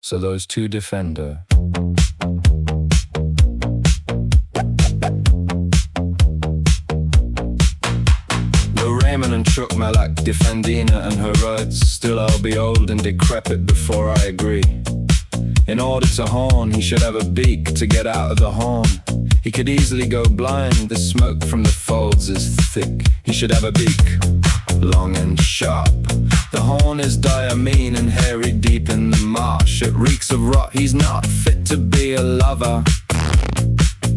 So those two defend her. Though Raymond and Chuck Malak defend Dina and her rights, still I'll be old and decrepit before I agree. In order to horn, he should have a beak to get out of the horn. He could easily go blind, the smoke from the folds is thick. He should have a beak, long and sharp. The horn is dire, mean and hairy deep in the marsh. It reeks of rot, he's not fit to be a lover.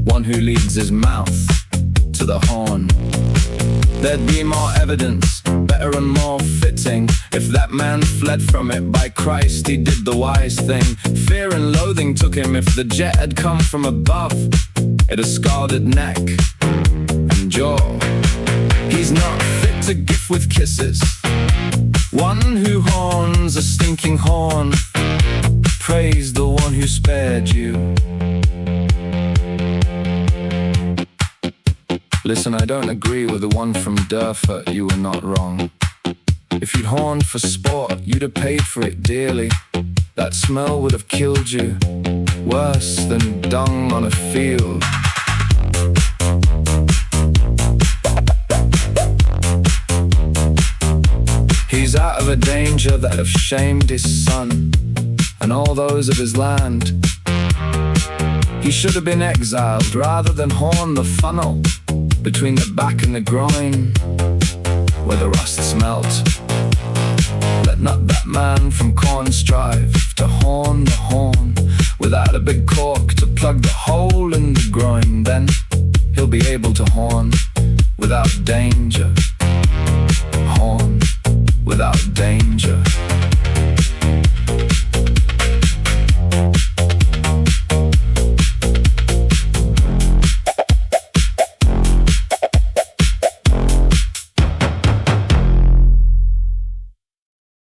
One who leads his mouth to the horn. There'd be more evidence, better and more fitting, if that man fled from it. By Christ, he did the wise thing. Fear and loathing took him if the jet had come from above. It a scalded neck and jaw. He's not fit to gift with kisses. One who horns a stinking horn. Praise the one who spared you. Listen, I don't agree with the one from Durford, you were not wrong. If you'd horned for sport, you'd have paid for it dearly. That smell would have killed you, worse than dung on a field. He's out of a danger that have shamed his son and all those of his land. He should have been exiled rather than horn the funnel between the back and the groin, where the rust smelt. Let not that man from Corn strive to horn the horn without a big cork to plug the hole in the groin. Then he'll be able to horn without danger. Horn without danger.